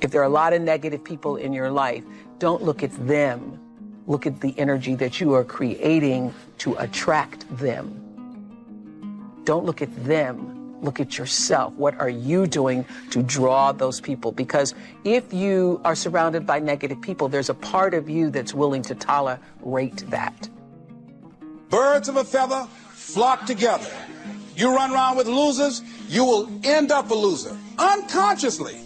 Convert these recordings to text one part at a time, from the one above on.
If there are a lot of negative people in your life, don't look at them. Look at the energy that you are creating to attract them. Don't look at them. Look at yourself. What are you doing to draw those people? Because if you are surrounded by negative people, there's a part of you that's willing to tolerate that. Birds of a feather flock together. You run around with losers, you will end up a loser. Unconsciously.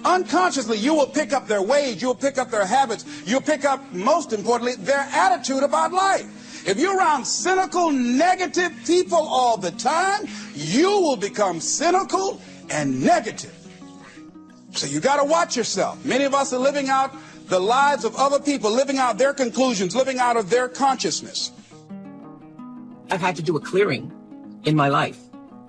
Unconsciously, you will pick up their ways, you'll pick up their habits, you'll pick up, most importantly, their attitude about life. If you're around cynical, negative people all the time, you will become cynical and negative. So you got to watch yourself. Many of us are living out the lives of other people, living out their conclusions, living out of their consciousness. I've had to do a clearing in my life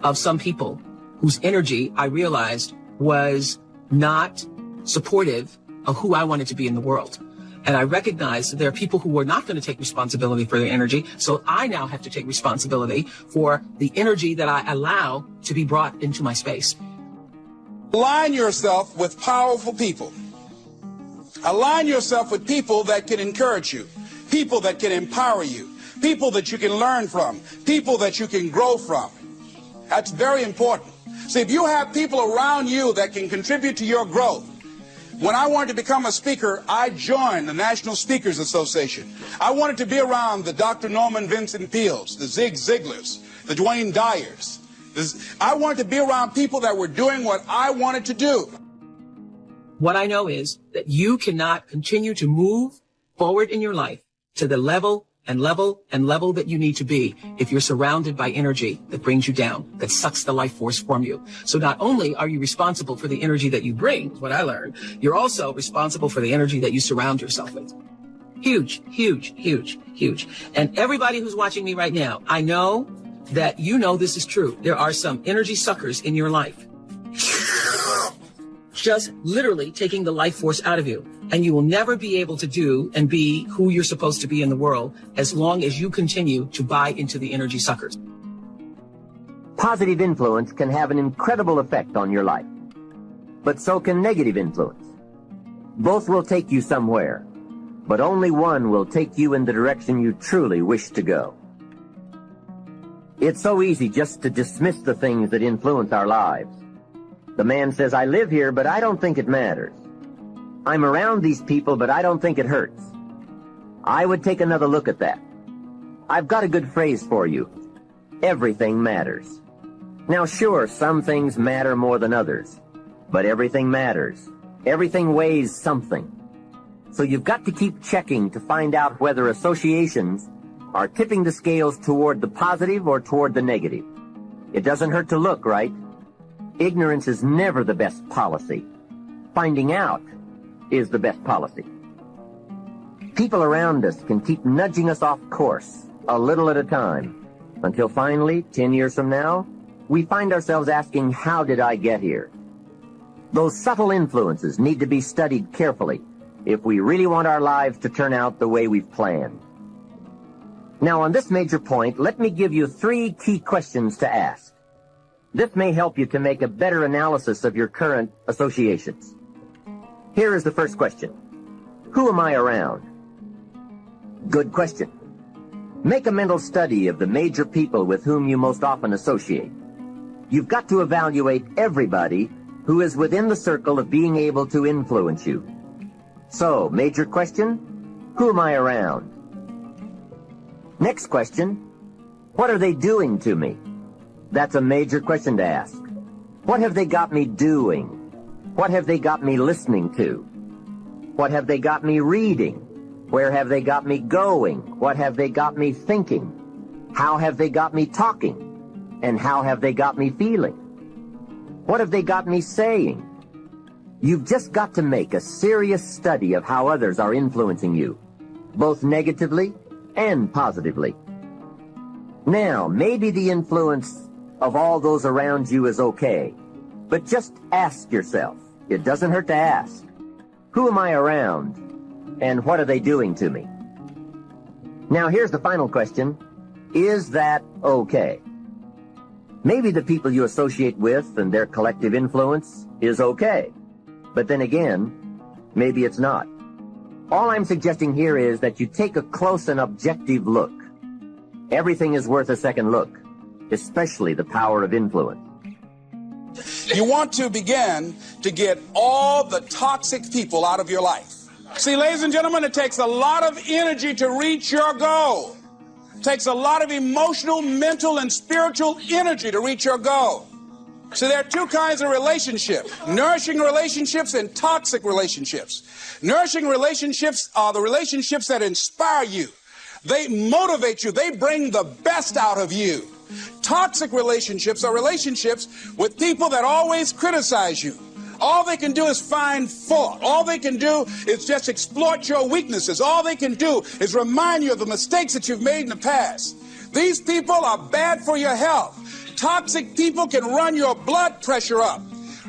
of some people whose energy I realized was not supportive of who I wanted to be in the world. And I recognized that there are people who are not going to take responsibility for their energy. So I now have to take responsibility for the energy that I allow to be brought into my space. Align yourself with powerful people. Align yourself with people that can encourage you, people that can empower you, people that you can learn from, people that you can grow from. That's very important. See, if you have people around you that can contribute to your growth. When I wanted to become a speaker, I joined the National Speakers Association. I wanted to be around the Dr. Norman Vincent Peales, the Zig Ziglars, the Dwayne Dyers. I wanted to be around people that were doing what I wanted to do. What I know is that you cannot continue to move forward in your life to the level that you need to be if you're surrounded by energy that brings you down, that sucks the life force from you. So not only are you responsible for the energy that you bring, what I learned, you're also responsible for the energy that you surround yourself with. Huge, huge, huge, huge. And everybody who's watching me right now, I know that you know this is true. There are some energy suckers in your life. Just literally taking the life force out of you. And you will never be able to do and be who you're supposed to be in the world as long as you continue to buy into the energy suckers. Positive influence can have an incredible effect on your life, but so can negative influence. Both will take you somewhere, but only one will take you in the direction you truly wish to go. It's so easy just to dismiss the things that influence our lives. The man says, I live here, but I don't think it matters. I'm around these people, but I don't think it hurts. I would take another look at that. I've got a good phrase for you. Everything matters. Now, sure, some things matter more than others, but everything matters. Everything weighs something. So you've got to keep checking to find out whether associations are tipping the scales toward the positive or toward the negative. It doesn't hurt to look, right? Ignorance is never the best policy. Finding out is the best policy. People around us can keep nudging us off course, a little at a time, until finally, 10 years from now, we find ourselves asking, how did I get here? Those subtle influences need to be studied carefully if we really want our lives to turn out the way we've planned. Now, on this major point, let me give you 3 key questions to ask. This may help you to make a better analysis of your current associations. Here is the first question. Who am I around? Good question. Make a mental study of the major people with whom you most often associate. You've got to evaluate everybody who is within the circle of being able to influence you. So, major question, who am I around? Next question, what are they doing to me? That's a major question to ask. What have they got me doing? What have they got me listening to? What have they got me reading? Where have they got me going? What have they got me thinking? How have they got me talking? And how have they got me feeling? What have they got me saying? You've just got to make a serious study of how others are influencing you, both negatively and positively. Now, maybe the influence of all those around you is okay, but just ask yourself, it doesn't hurt to ask, who am I around, and what are they doing to me? Now, here's the final question, is that okay? Maybe the people you associate with and their collective influence is okay, But then again, maybe it's not. All I'm suggesting here is that you take a close and objective look. Everything is worth a second look, especially the power of influence. You want to begin to get all the toxic people out of your life. See, ladies and gentlemen, it takes a lot of energy to reach your goal. It takes a lot of emotional, mental, and spiritual energy to reach your goal. So there are two kinds of relationships: nourishing relationships and toxic relationships. Nourishing relationships are the relationships that inspire you. They motivate you. They bring the best out of you. Toxic relationships are relationships with people that always criticize you. All they can do is find fault. All they can do is just exploit your weaknesses. All they can do is remind you of the mistakes that you've made in the past. These people are bad for your health. Toxic people can run your blood pressure up.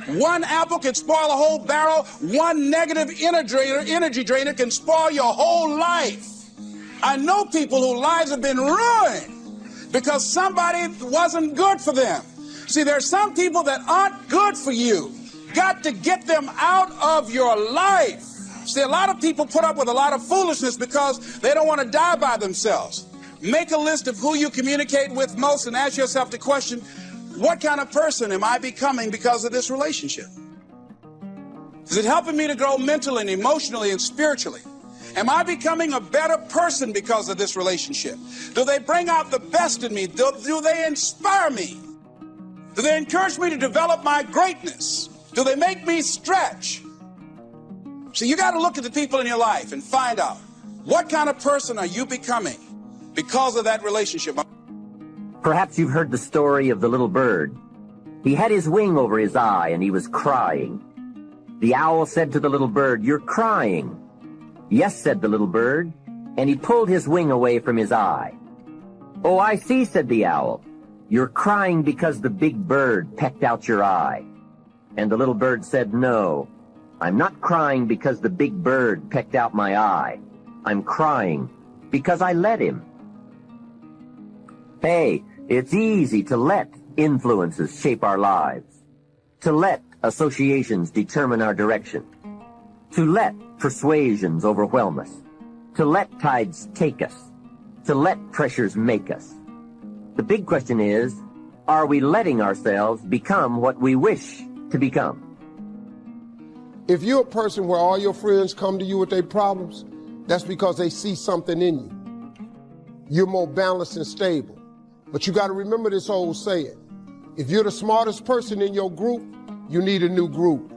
One apple can spoil a whole barrel. One negative energy drainer can spoil your whole life. I know people whose lives have been ruined because somebody wasn't good for them. See, there are some people that aren't good for you. Got to get them out of your life. See, a lot of people put up with a lot of foolishness because they don't want to die by themselves. Make a list of who you communicate with most and ask yourself the question, what kind of person am I becoming because of this relationship? Is it helping me to grow mentally and emotionally and spiritually? Am I becoming a better person because of this relationship? Do they bring out the best in me? Do they inspire me? Do they encourage me to develop my greatness? Do they make me stretch? So you got to look at the people in your life and find out, what kind of person are you becoming because of that relationship? Perhaps you've heard the story of the little bird. He had his wing over his eye and he was crying. The owl said to the little bird, "You're crying." "Yes," said the little bird, and he pulled his wing away from his eye. "Oh, I see," said the owl. "You're crying because the big bird pecked out your eye." And the little bird said, "No, I'm not crying because the big bird pecked out my eye. I'm crying because I let him." Hey, it's easy to let influences shape our lives, to let associations determine our direction, to let persuasions overwhelm us, to let tides take us, to let pressures make us. The big question is, are we letting ourselves become what we wish to become? If you're a person where all your friends come to you with their problems, that's because they see something in you. You're more balanced and stable. But you got to remember this old saying. If you're the smartest person in your group, you need a new group.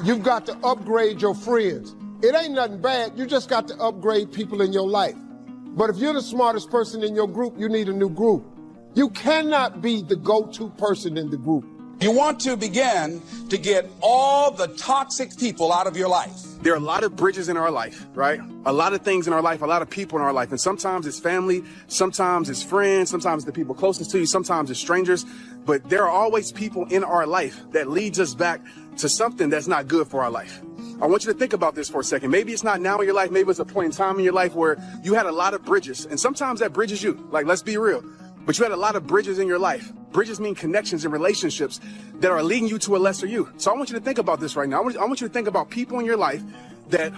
You've got to upgrade your friends. It ain't nothing bad. You just got to upgrade people in your life. But if you're the smartest person in your group, you need a new group. You cannot be the go-to person in the group. You want to begin to get all the toxic people out of your life. There are a lot of bridges in our life, right? A lot of things in our life, a lot of people in our life. And sometimes it's family, sometimes it's friends, sometimes the people closest to you, sometimes it's strangers. But there are always people in our life that leads us back to something that's not good for our life. I want you to think about this for a second. Maybe it's not now in your life. Maybe it's a point in time in your life where you had a lot of bridges. And sometimes that bridge is you. Like, let's be real. But you had a lot of bridges in your life. Bridges mean connections and relationships that are leading you to a lesser you. So I want you to think about this right now. I want you to think about people in your life that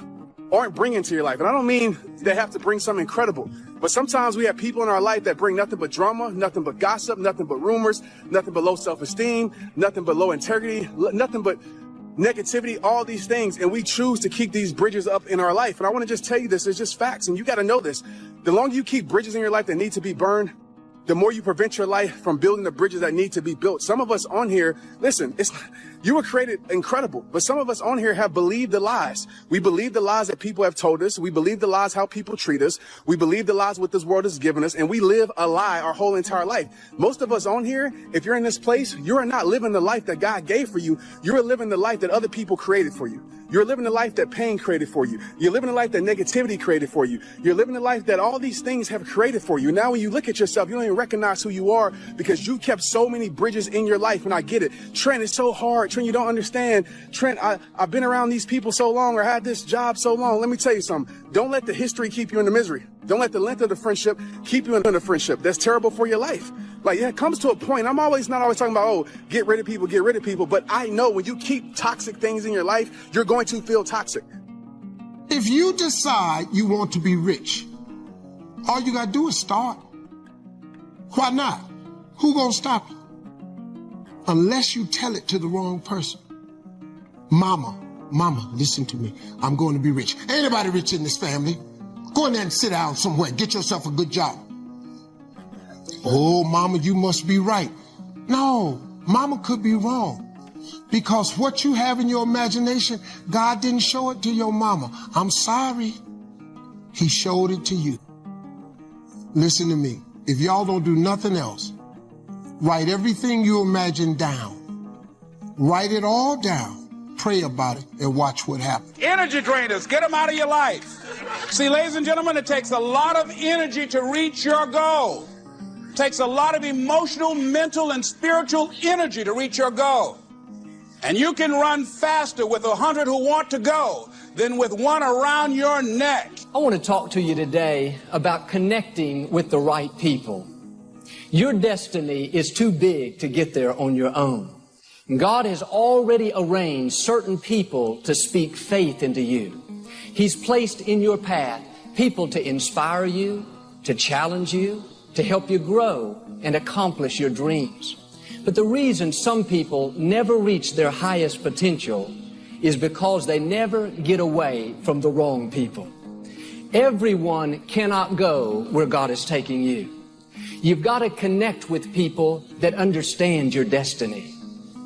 aren't bringing to your life. And I don't mean they have to bring something incredible. But sometimes we have people in our life that bring nothing but drama, nothing but gossip, nothing but rumors, nothing but low self-esteem, nothing but low integrity, nothing but negativity, all these things. And we choose to keep these bridges up in our life. And I want to just tell you this. It's just facts. And you got to know this. The longer you keep bridges in your life that need to be burned, the more you prevent your life from building the bridges that need to be built. Some of us on here, listen, you were created incredible, but some of us on here have believed the lies. We believe the lies that people have told us. We believe the lies how people treat us. We believe the lies what this world has given us, and we live a lie our whole entire life. Most of us on here, if you're in this place, you are not living the life that God gave for you. You're living the life that other people created for you. You're living the life that pain created for you. You're living the life that negativity created for you. You're living the life that all these things have created for you. Now when you look at yourself, you don't even recognize who you are because you kept so many bridges in your life. And I get it. Trent, it's so hard. Trent, you don't understand. Trent, I've been around these people so long or had this job so long. Let me tell you something. Don't let the history keep you in the misery. Don't let the length of the friendship keep you in the friendship. That's terrible for your life. Like, it comes to a point. I'm not always talking about, oh, get rid of people. But I know when you keep toxic things in your life, you're going to feel toxic. If you decide you want to be rich, all you got to do is start. Why not? Who gonna stop you? Unless you tell it to the wrong person. Mama, listen to me. I'm going to be rich. Ain't anybody rich in this family. Go in there and sit down somewhere. Get yourself a good job. Oh, mama, you must be right. No, mama could be wrong. Because what you have in your imagination, God didn't show it to your mama. I'm sorry. He showed it to you. Listen to me. If y'all don't do nothing else, write everything you imagine down. Write it all down. Pray about it and watch what happens. Energy drainers, get them out of your life. See, ladies and gentlemen, it takes a lot of energy to reach your goal. It takes a lot of emotional, mental, and spiritual energy to reach your goal. And you can run faster with 100 who want to go than with one around your neck. I want to talk to you today about connecting with the right people. Your destiny is too big to get there on your own. God has already arranged certain people to speak faith into you. He's placed in your path people to inspire you, to challenge you, to help you grow and accomplish your dreams. But the reason some people never reach their highest potential is because they never get away from the wrong people. Everyone cannot go where God is taking you. You've got to connect with people that understand your destiny,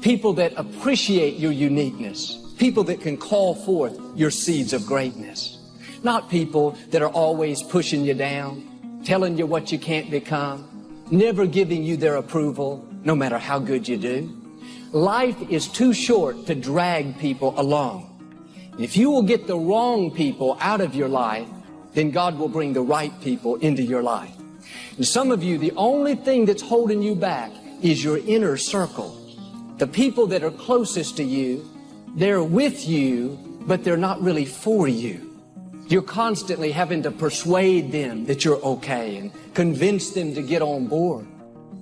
people that appreciate your uniqueness, people that can call forth your seeds of greatness, not people that are always pushing you down, telling you what you can't become, never giving you their approval, no matter how good you do. Life is too short to drag people along. If you will get the wrong people out of your life, then God will bring the right people into your life. And some of you, the only thing that's holding you back is your inner circle. The people that are closest to you, they're with you, but they're not really for you. You're constantly having to persuade them that you're okay and convince them to get on board.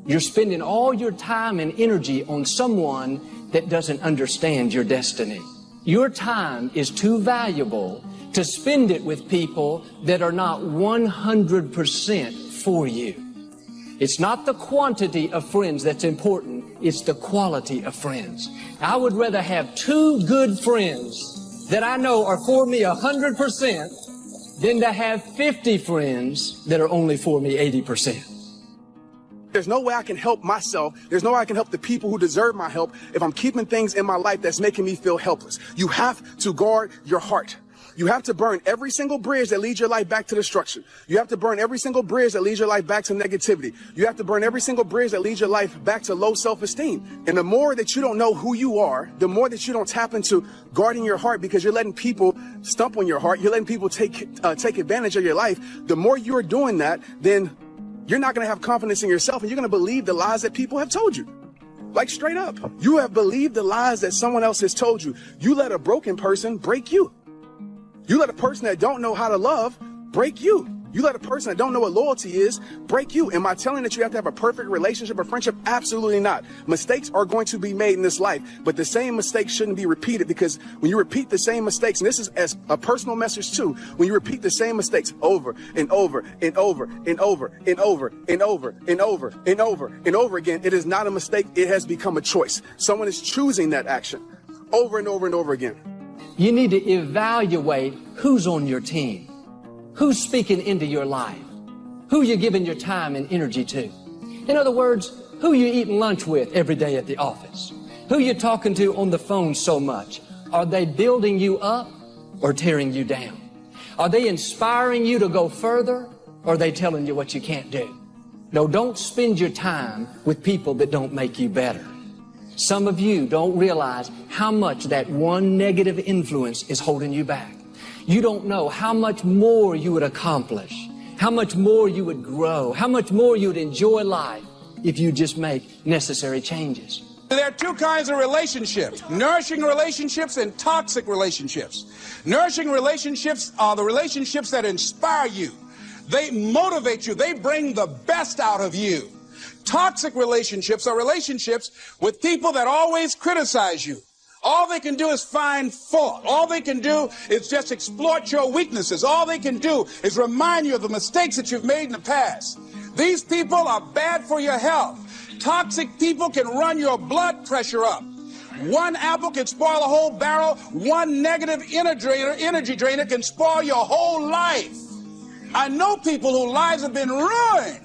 You're spending all your time and energy on someone that doesn't understand your destiny. Your time is too valuable to spend it with people that are not 100% for you. It's not the quantity of friends that's important, it's the quality of friends. I would rather have 2 good friends that I know are for me 100% than to have 50 friends that are only for me 80%. There's no way I can help myself. There's no way I can help the people who deserve my help if I'm keeping things in my life that's making me feel helpless. You have to guard your heart. You have to burn every single bridge that leads your life back to destruction. You have to burn every single bridge that leads your life back to negativity. You have to burn every single bridge that leads your life back to low self-esteem. And the more that you don't know who you are, the more that you don't tap into guarding your heart because you're letting people stump on your heart, you're letting people take advantage of your life, the more you're doing that, then you're not going to have confidence in yourself and you're going to believe the lies that people have told you. Like straight up. You have believed the lies that someone else has told you. You let a broken person break you. You let a person that don't know how to love break you. You let a person that don't know what loyalty is break you. Am I telling that you have to have a perfect relationship or friendship? Absolutely not. Mistakes are going to be made in this life, but the same mistakes shouldn't be repeated because when you repeat the same mistakes, and this is as a personal message too, when you repeat the same mistakes over and over and over and over and over and over and over and over and over again, it is not a mistake. It has become a choice. Someone is choosing that action over and over and over again. You need to evaluate who's on your team, who's speaking into your life, who you're giving your time and energy to. In other words, who you eating lunch with every day at the office, who you're talking to on the phone so much. Are they building you up or tearing you down? Are they inspiring you to go further or are they telling you what you can't do? No, don't spend your time with people that don't make you better. Some of you don't realize how much that one negative influence is holding you back. You don't know how much more you would accomplish, how much more you would grow, how much more you would enjoy life if you just make necessary changes. There are 2 kinds of relationships, nourishing relationships and toxic relationships. Nourishing relationships are the relationships that inspire you. They motivate you. They bring the best out of you. Toxic relationships are relationships with people that always criticize you. All they can do is find fault. All they can do is just exploit your weaknesses. All they can do is remind you of the mistakes that you've made in the past. These people are bad for your health. Toxic people can run your blood pressure up. One apple can spoil a whole barrel. One negative energy drainer can spoil your whole life. I know people whose lives have been ruined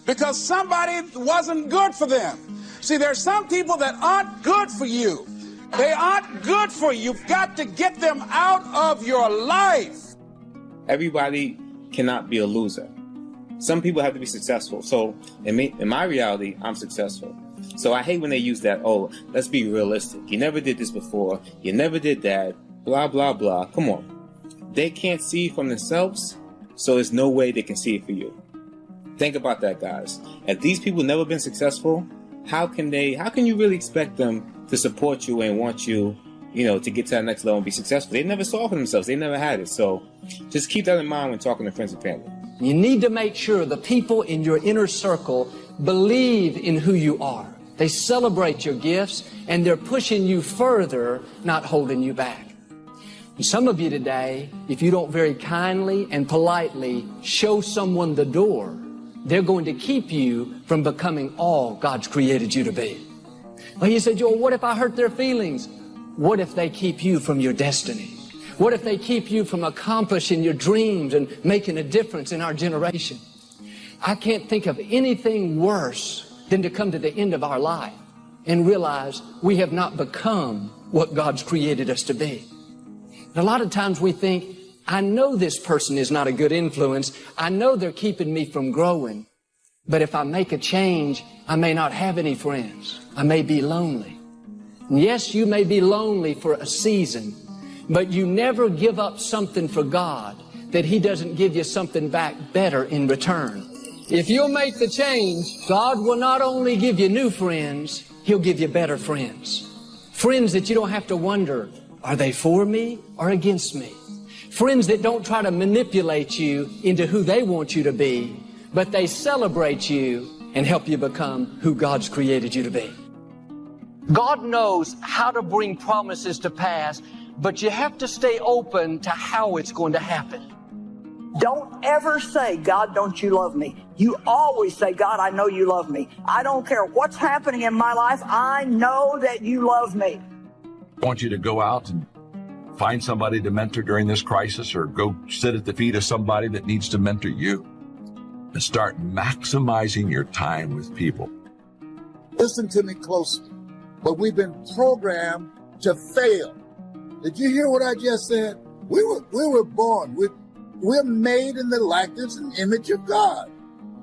because somebody wasn't good for them. See, there's some people that aren't good for you. They aren't good for you. You've got to get them out of your life. Everybody cannot be a loser. Some people have to be successful. So in my reality, I'm successful. So I hate when they use that, oh, let's be realistic. You never did this before. You never did that. Blah, blah, blah. Come on. They can't see from themselves, so there's no way they can see it for you. Think about that, guys. If these people never been successful, how can you really expect them to support you and want you, to get to that next level and be successful? They never saw it for themselves. They never had it. So just keep that in mind when talking to friends and family. You need to make sure the people in your inner circle believe in who you are. They celebrate your gifts, and they're pushing you further, not holding you back. And some of you today, if you don't very kindly and politely show someone the door, they're going to keep you from becoming all God's created you to be. Well, you said, Joel, what if I hurt their feelings? What if they keep you from your destiny? What if they keep you from accomplishing your dreams and making a difference in our generation? I can't think of anything worse than to come to the end of our life and realize we have not become what God's created us to be. And a lot of times we think, I know this person is not a good influence. I know they're keeping me from growing. But if I make a change, I may not have any friends. I may be lonely. And yes, you may be lonely for a season, but you never give up something for God that He doesn't give you something back better in return. If you'll make the change, God will not only give you new friends, He'll give you better friends. Friends that you don't have to wonder, are they for me or against me? Friends that don't try to manipulate you into who they want you to be, but they celebrate you and help you become who God's created you to be. God knows how to bring promises to pass, but you have to stay open to how it's going to happen. Don't ever say, God, don't you love me? You always say, God, I know you love me. I don't care what's happening in my life. I know that you love me. I want you to go out and find somebody to mentor during this crisis, or go sit at the feet of somebody that needs to mentor you, and start maximizing your time with people. Listen to me closely. But we've been programmed to fail. Did you hear what I just said? We were born. We're made in the likeness and image of God.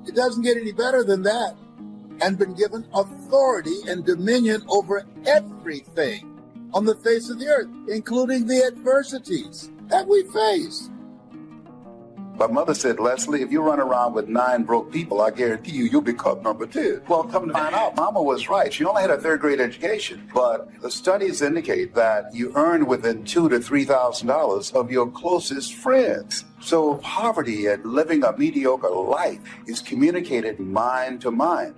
It doesn't get any better than that. And been given authority and dominion over everything on the face of the earth, including the adversities that we face. My mother said, Leslie, if you run around with 9 broke people, I guarantee you'll become number 2. Well, come to find out, Mama was right. She only had a 3rd grade education, but the studies indicate that you earn within $2,000 to $3,000 of your closest friends. So poverty and living a mediocre life is communicated mind to mind.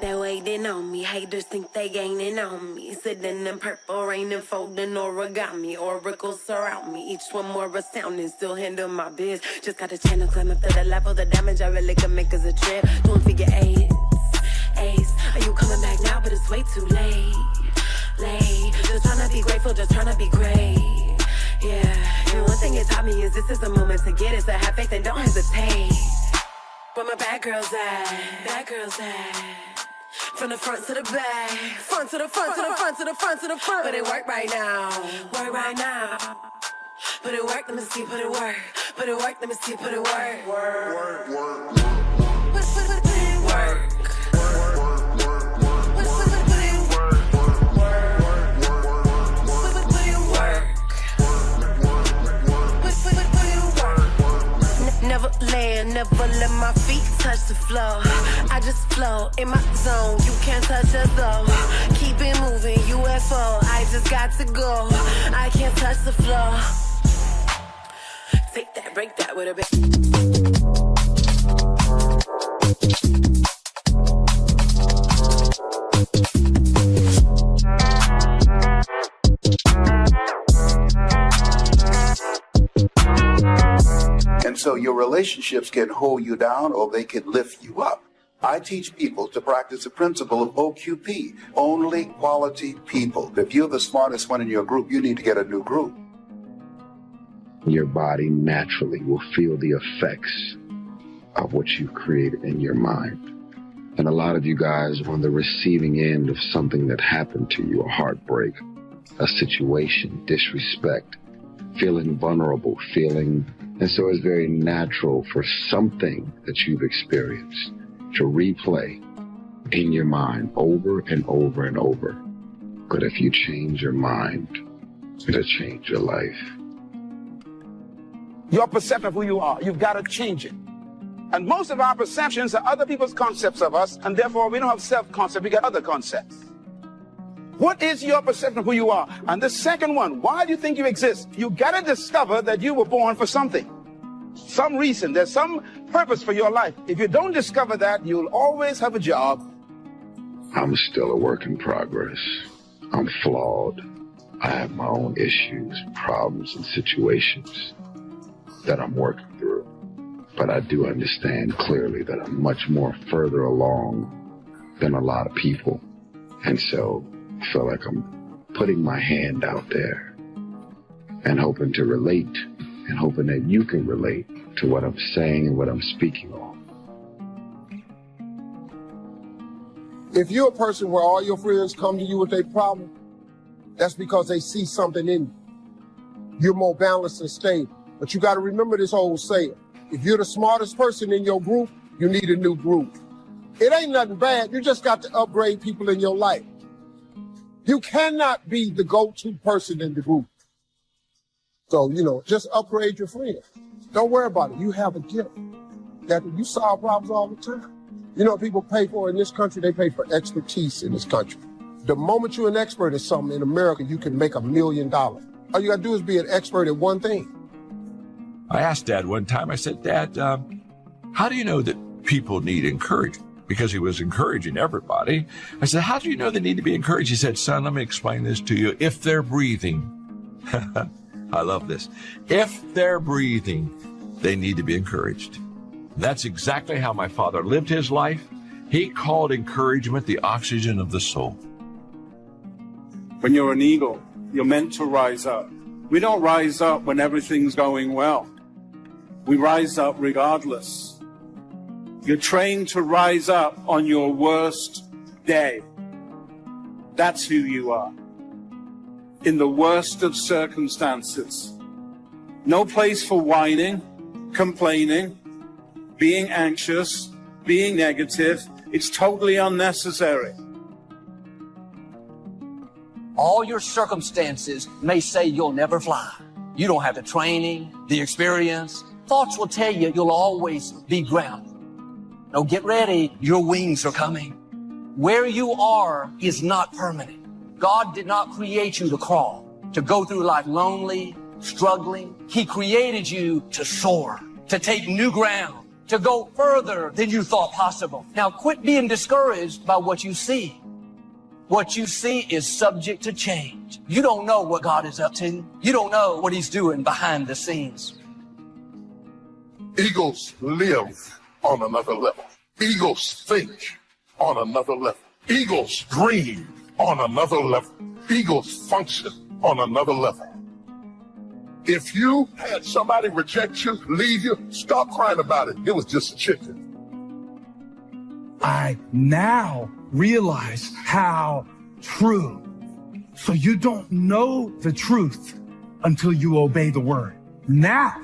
they're waiting on me. Haters think they gaining on me. Sitting in purple rain and folding origami. Oracles surround me. Each one more astounding. Still handle my biz. Just got a channel climb up to the level. The damage I really can make is a trip. Doing figure eights. Are you coming back now? But it's way too late. Just trying to be grateful. Just trying to be great. Yeah. And one thing it taught me is this is the moment to get it. So have faith and don't hesitate. Where my bad girls at? Bad girls at? From the front to the back, front to the front to the front to the front to the front. But it work right now, work right now. Put it work, let me see, put it work. Put it work, let me see, put it work. Work. Put it work. Never land, never let my feet touch the floor. I just flow in my zone, you can't touch us though. Keep it moving, UFO, I just got to go. I can't touch the floor. Take that, break that with a bit. And so your relationships can hold you down or they can lift you up. I teach people to practice the principle of OQP, only quality people. If you're the smartest one in your group, you need to get a new group. Your body naturally will feel the effects of what you've created in your mind. And a lot of you guys are on the receiving end of something that happened to you, a heartbreak, a situation, disrespect, feeling vulnerable, and so it's very natural for something that you've experienced to replay in your mind over and over and over. But if you change your mind, it'll change your life. Your perception of who you are, you've got to change it. And most of our perceptions are other people's concepts of us, and therefore we don't have self-concept, we got other concepts. What is your perception of who you are? And the second one, why do you think you exist? You got to discover that you were born for something. Some reason, there's some purpose for your life. If you don't discover that, you'll always have a job. I'm still a work in progress. I'm flawed. I have my own issues, problems, and situations that I'm working through. But I do understand clearly that I'm much more further along than a lot of people. And so I feel like I'm putting my hand out there and hoping to relate and hoping that you can relate to what I'm saying and what I'm speaking on. If you're a person where all your friends come to you with a problem, that's because they see something in you. You're more balanced and stable. But you got to remember this old saying. If you're the smartest person in your group, you need a new group. It ain't nothing bad. You just got to upgrade people in your life. You cannot be the go-to person in the group. So, just upgrade your friends. Don't worry about it. You have a gift that you solve problems all the time. You know what people pay for in this country? They pay for expertise in this country. The moment you're an expert at something in America, you can make $1 million. All you got to do is be an expert at one thing. I asked Dad one time, I said, Dad, how do you know that people need encouragement? Because he was encouraging everybody. I said, how do you know they need to be encouraged? He said, son, let me explain this to you. If they're breathing, I love this. If they're breathing, they need to be encouraged. That's exactly how my father lived his life. He called encouragement the oxygen of the soul. When you're an eagle, you're meant to rise up. We don't rise up when everything's going well. We rise up regardless. You're trained to rise up on your worst day. That's who you are. In the worst of circumstances. No place for whining, complaining, being anxious, being negative. It's totally unnecessary. All your circumstances may say you'll never fly. You don't have the training, the experience. Thoughts will tell you you'll always be grounded. No, get ready. Your wings are coming. Where you are is not permanent. God did not create you to crawl, to go through life lonely, struggling. He created you to soar, to take new ground, to go further than you thought possible. Now quit being discouraged by what you see. What you see is subject to change. You don't know what God is up to. You don't know what He's doing behind the scenes. Eagles live on another level. Eagles think on another level. Eagles dream on another level. Eagles function on another level. If you had somebody reject you, leave you, stop crying about it. It was just a chicken. I now realize how true. So you don't know the truth until you obey the word. Now,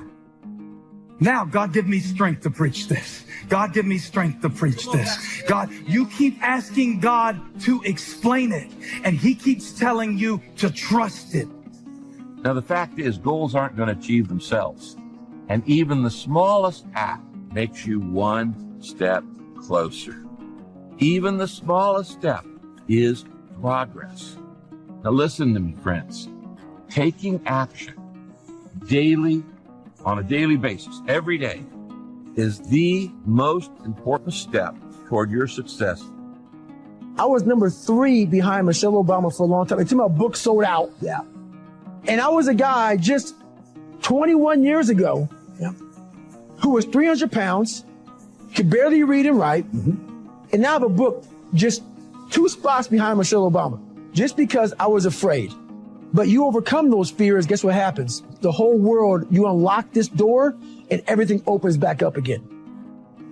God, give me strength to preach this. God, give me strength to preach this. God, you keep asking God to explain it, and He keeps telling you to trust it. Now, the fact is, goals aren't going to achieve themselves. And even the smallest act makes you one step closer. Even the smallest step is progress. Now, listen to me, friends. Taking action daily, on a daily basis, every day, is the most important step toward your success. I was number 3 behind Michelle Obama for a long time. Until my book sold out. Yeah. And I was a guy just 21 years ago who was 300 pounds, could barely read and write, and now I have a book just 2 spots behind Michelle Obama, just because I was afraid. But you overcome those fears, guess what happens? The whole world, you unlock this door, and everything opens back up again.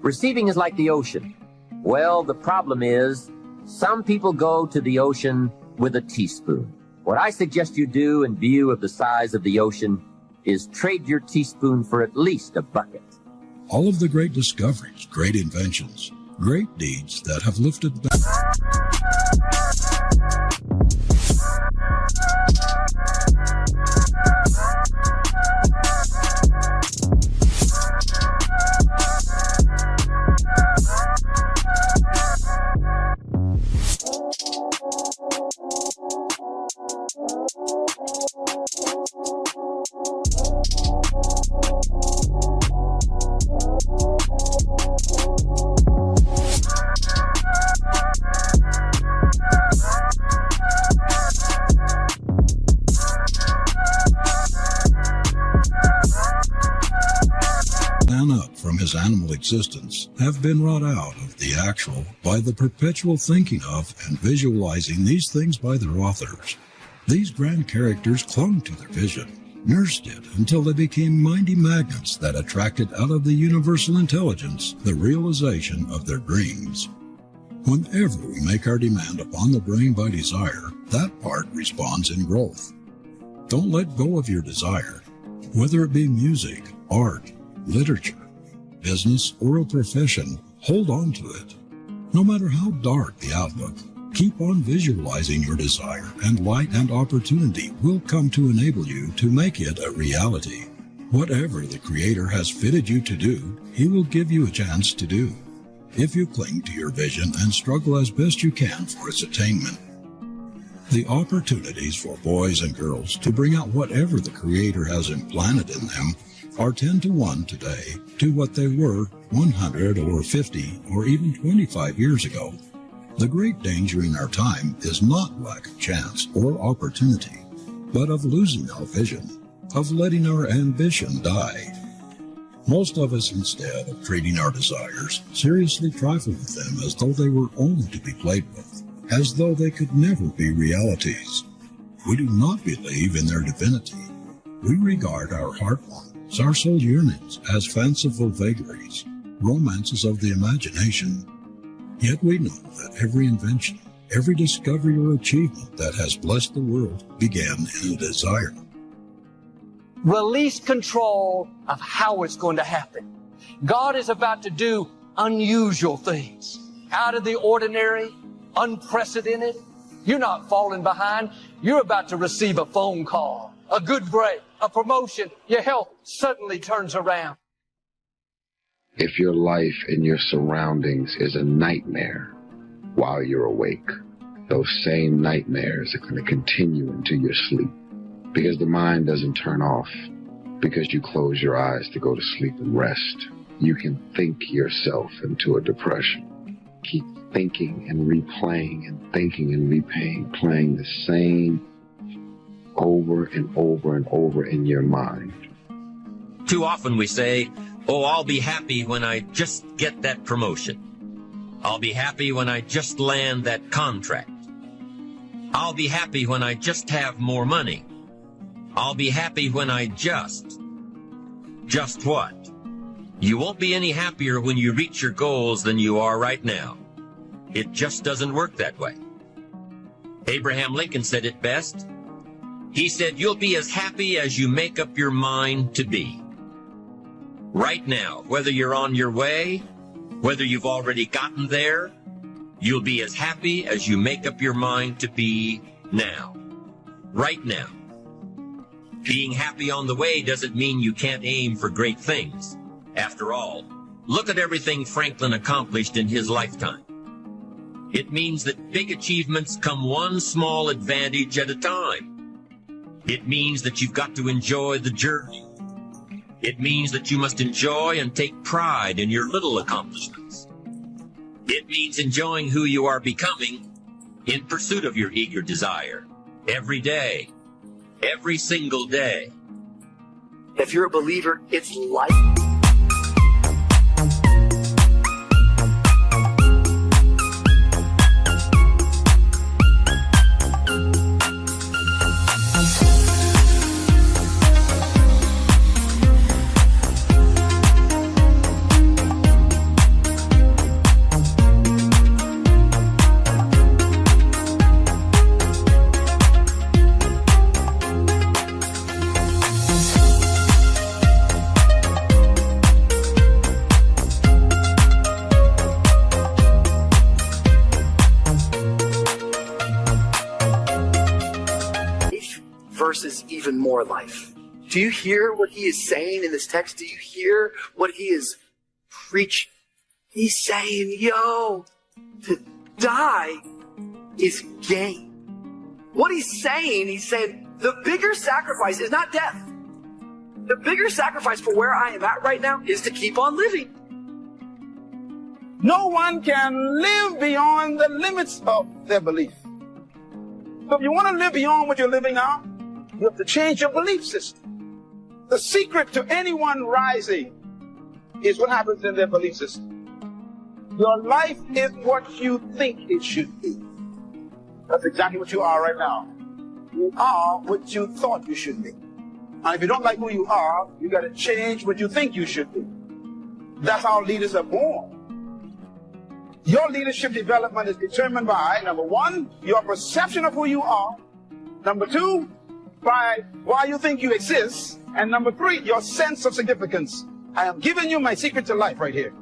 Receiving is like the ocean. Well, the problem is, some people go to the ocean with a teaspoon. What I suggest you do in view of the size of the ocean is trade your teaspoon for at least a bucket. All of the great discoveries, great inventions, great deeds that have lifted back. Up from his animal existence have been wrought out of the actual by the perpetual thinking of and visualizing these things by their authors. These grand characters clung to their vision, nursed it until they became mighty magnets that attracted out of the universal intelligence the realization of their dreams. Whenever we make our demand upon the brain by desire, that part responds in growth. Don't let go of your desire, whether it be music, art, literature, business, or a profession. Hold on to it. No matter how dark the outlook, keep on visualizing your desire, and light and opportunity will come to enable you to make it a reality. Whatever the Creator has fitted you to do, He will give you a chance to do, if you cling to your vision and struggle as best you can for its attainment. The opportunities for boys and girls to bring out whatever the Creator has implanted in them are 10 to 1 today to what they were 100 or 50 or even 25 years ago. The great danger in our time is not lack of chance or opportunity, but of losing our vision, of letting our ambition die. Most of us, instead of treating our desires, seriously trifle with them as though they were only to be played with, as though they could never be realities. We do not believe in their divinity. We regard our heart longings, our soul yearnings, as fanciful vagaries, romances of the imagination. Yet we know that every invention, every discovery or achievement that has blessed the world began in a desire. Release control of how it's going to happen. God is about to do unusual things, out of the ordinary, unprecedented. You're not falling behind. You're about to receive a phone call, a good break, a promotion. Your health suddenly turns around. If your life and your surroundings is a nightmare while you're awake, those same nightmares are going to continue into your sleep, because the mind doesn't turn off because you close your eyes to go to sleep and rest. you can think yourself into a depression. Keep thinking and replaying and thinking and replaying, playing the same over and over and over in your mind. Too often we say, oh, I'll be happy when I just get that promotion. I'll be happy when I just land that contract. I'll be happy when I just have more money. I'll be happy when I just what? You won't be any happier when you reach your goals than you are right now. It just doesn't work that way. Abraham Lincoln said it best. He said, you'll be as happy as you make up your mind to be. Right now, whether you're on your way, whether you've already gotten there, you'll be as happy as you make up your mind to be now. Right now. Being happy on the way doesn't mean you can't aim for great things. After all, look at everything Franklin accomplished in his lifetime. It means that big achievements come one small advantage at a time. It means that you've got to enjoy the journey. It means that you must enjoy and take pride in your little accomplishments. It means enjoying who you are becoming in pursuit of your eager desire every day, every single day. If you're a believer, it's life. Versus even more life. Do you hear what he is saying in this text? Do you hear what he is preaching? He's saying, yo, to die is gain. What he's saying the bigger sacrifice is not death. The bigger sacrifice for where I am at right now is to keep on living. No one can live beyond the limits of their belief. So if you want to live beyond what you're living now, you have to change your belief system. The secret to anyone rising is what happens in their belief system. Your life is what you think it should be. That's exactly what you are right now. You are what you thought you should be. And if you don't like who you are, you got to change what you think you should be. That's how leaders are born. Your leadership development is determined by, number one, your perception of who you are. Number two, by why you think you exist. And number three, your sense of significance. I am giving you my secret to life right here.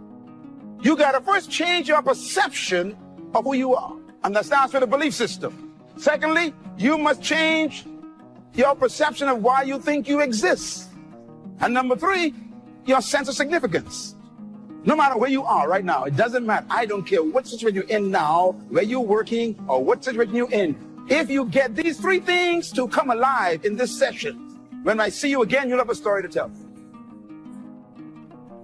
You got to first change your perception of who you are. And that starts with a belief system. Secondly, you must change your perception of why you think you exist. And number three, your sense of significance. No matter where you are right now, it doesn't matter. I don't care what situation you're in now, where you're working, or what situation you're in. If you get these three things to come alive in this session, when I see you again, you'll have a story to tell.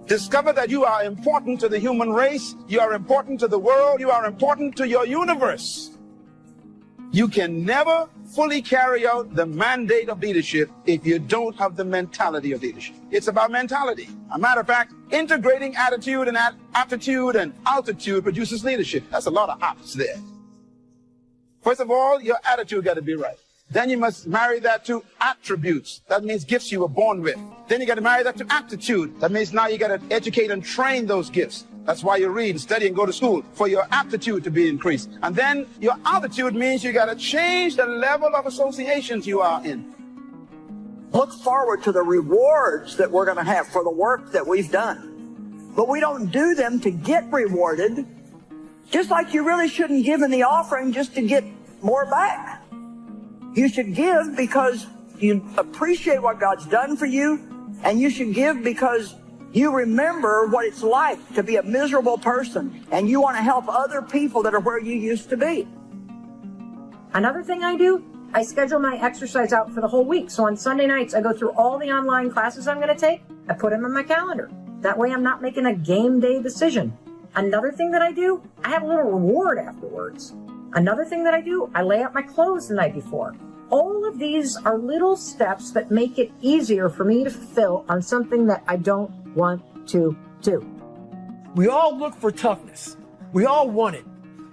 Discover that you are important to the human race, you are important to the world, you are important to your universe. You can never fully carry out the mandate of leadership if you don't have the mentality of leadership. It's about mentality. As a matter of fact, integrating attitude and aptitude and altitude produces leadership. That's a lot of ops there. First of all, your attitude got to be right. Then you must marry that to attributes. That means gifts you were born with. Then you got to marry that to aptitude. That means now you got to educate and train those gifts. That's why you read and study and go to school, for your aptitude to be increased. And then your altitude means you got to change the level of associations you are in. Look forward to the rewards that we're going to have for the work that we've done. But we don't do them to get rewarded. Just like you really shouldn't give in the offering just to get more back. You should give because you appreciate what God's done for you, and you should give because you remember what it's like to be a miserable person, and you want to help other people that are where you used to be. Another thing I do, I schedule my exercise out for the whole week. So on Sunday nights, I go through all the online classes I'm going to take. I put them in my calendar. That way I'm not making a game day decision. Another thing that I do, I have a little reward afterwards. Another thing that I do, I lay out my clothes the night before. All of these are little steps that make it easier for me to fulfill on something that I don't want to do. We all look for toughness. We all want it,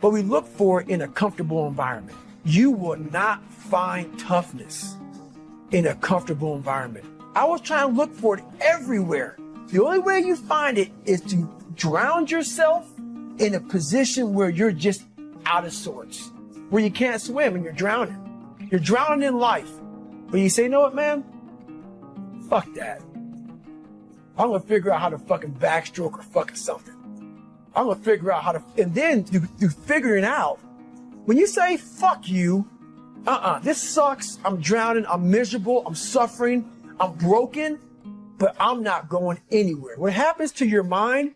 but we look for it in a comfortable environment. You will not find toughness in a comfortable environment. I was trying to look for it everywhere. The only way you find it is to drown yourself in a position where you're just out of sorts, where you can't swim and you're drowning. You're drowning in life. But you say, you know what, man? Fuck that. I'm gonna figure out how to fucking backstroke or fucking something. I'm gonna figure out how to, and then you figure it out. When you say, fuck you, this sucks, I'm drowning, I'm miserable, I'm suffering, I'm broken, but I'm not going anywhere. What happens to your mind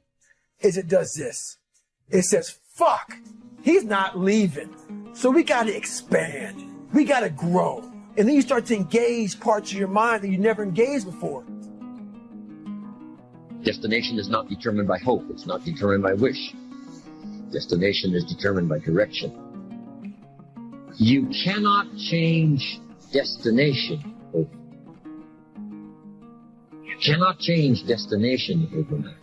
is it does this. It says, fuck, he's not leaving. So we gotta expand. We gotta grow. And then you start to engage parts of your mind that you never engaged before. Destination is not determined by hope. It's not determined by wish. Destination is determined by direction. You cannot change destination overnight. You cannot change destination overnight.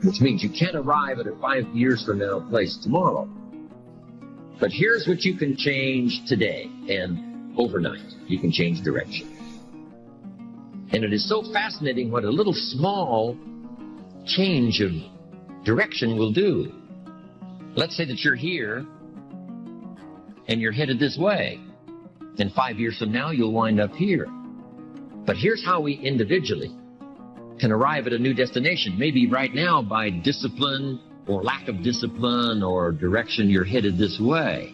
Which means you can't arrive at a 5 years from now place tomorrow. But here's what you can change today and overnight. You can change direction. And it is so fascinating what a little small change of direction will do. Let's say that you're here and you're headed this way. Then 5 years from now, you'll wind up here. But here's how we individually can arrive at a new destination. Maybe right now by discipline or lack of discipline or direction, you're headed this way.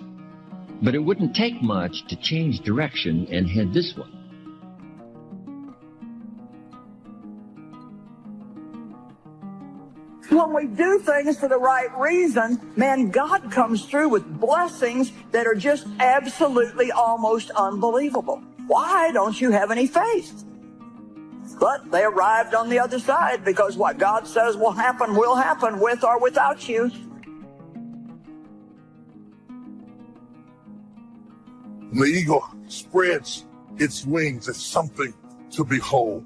But it wouldn't take much to change direction and head this way. When we do things for the right reason, man, God comes through with blessings that are just absolutely almost unbelievable. Why don't you have any faith? But they arrived on the other side because what God says will happen with or without you. When the eagle spreads its wings, it's something to behold.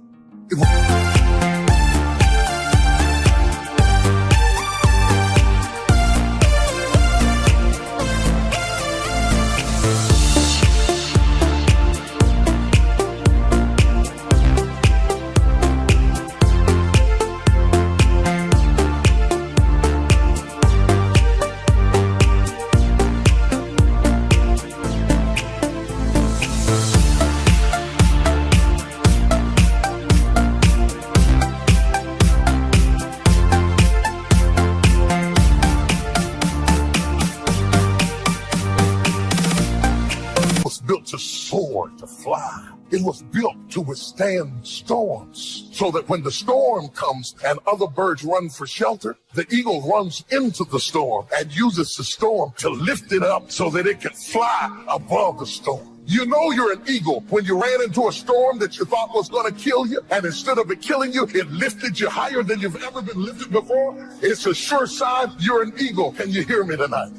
To soar, to fly. It was built to withstand storms, so that when the storm comes and other birds run for shelter, the eagle runs into the storm and uses the storm to lift it up so that it can fly above the storm. You know you're an eagle when you ran into a storm that you thought was going to kill you, and instead of it killing you, it lifted you higher than you've ever been lifted before. It's a sure sign you're an eagle. Can you hear me tonight?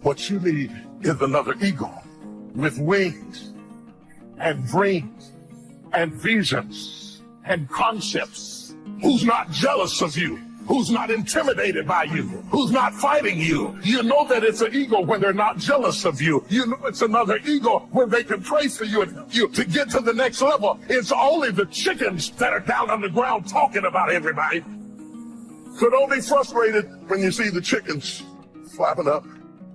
What you need is another eagle with wings and dreams and visions and concepts, who's not jealous of you, who's not intimidated by you, who's not fighting you. You know that it's an eagle when they're not jealous of you. You know it's another eagle when they can pray for you and help you to get to the next level. It's only the chickens that are down on the ground talking about everybody. So don't be frustrated when you see the chickens flapping up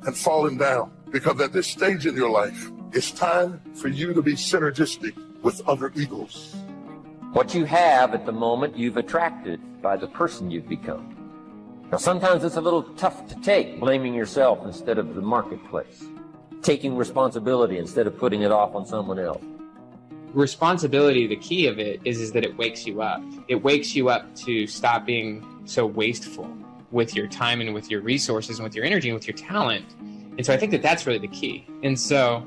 and falling down. Because at this stage in your life, it's time for you to be synergistic with other eagles. What you have at the moment, you've attracted by the person you've become. Now, sometimes it's a little tough to take, blaming yourself instead of the marketplace, taking responsibility instead of putting it off on someone else. Responsibility, the key of it is that it wakes you up. It wakes you up to stop being so wasteful with your time and with your resources and with your energy and with your talent. And so I think that that's really the key. And so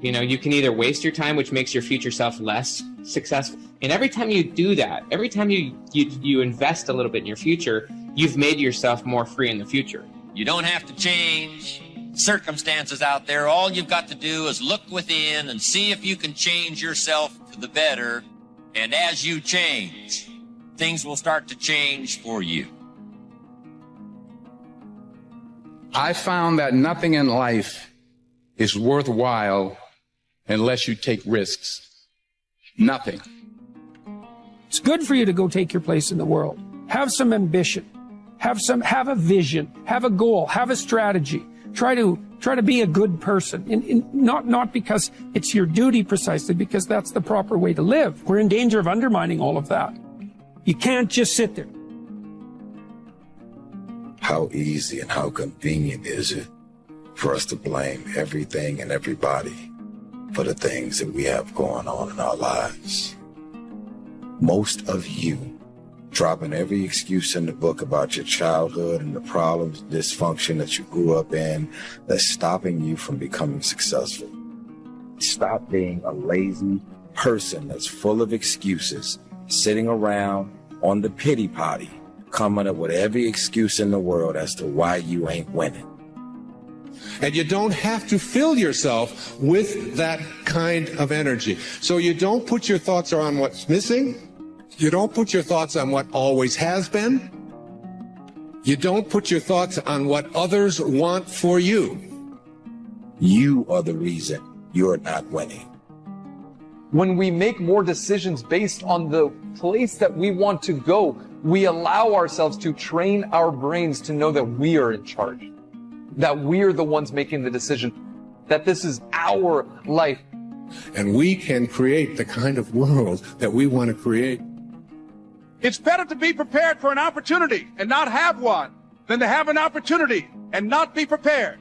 You know, you can either waste your time, which makes your future self less successful. And every time you do that, every time you invest a little bit in your future, you've made yourself more free in the future. You don't have to change circumstances out there. All you've got to do is look within and see if you can change yourself to the better. And as you change, things will start to change for you. I found that nothing in life is worthwhile unless you take risks. Nothing. It's good for you to go take your place in the world. Have some ambition. Have a vision. Have a goal. Have a strategy. Try to be a good person. Not because it's your duty precisely, because that's the proper way to live. We're in danger of undermining all of that. You can't just sit there. How easy and how convenient is it for us to blame everything and everybody for the things that we have going on in our lives? Most of you dropping every excuse in the book about your childhood and the problems, dysfunction that you grew up in that's stopping you from becoming successful. Stop being a lazy person that's full of excuses, sitting around on the pity potty, coming up with every excuse in the world as to why you ain't winning. And you don't have to fill yourself with that kind of energy. So you don't put your thoughts on what's missing. You don't put your thoughts on what always has been. You don't put your thoughts on what others want for you. You are the reason you're not winning. When we make more decisions based on the place that we want to go, we allow ourselves to train our brains to know that we are in charge, that we are the ones making the decision, that this is our life. And we can create the kind of world that we want to create. It's better to be prepared for an opportunity and not have one than to have an opportunity and not be prepared.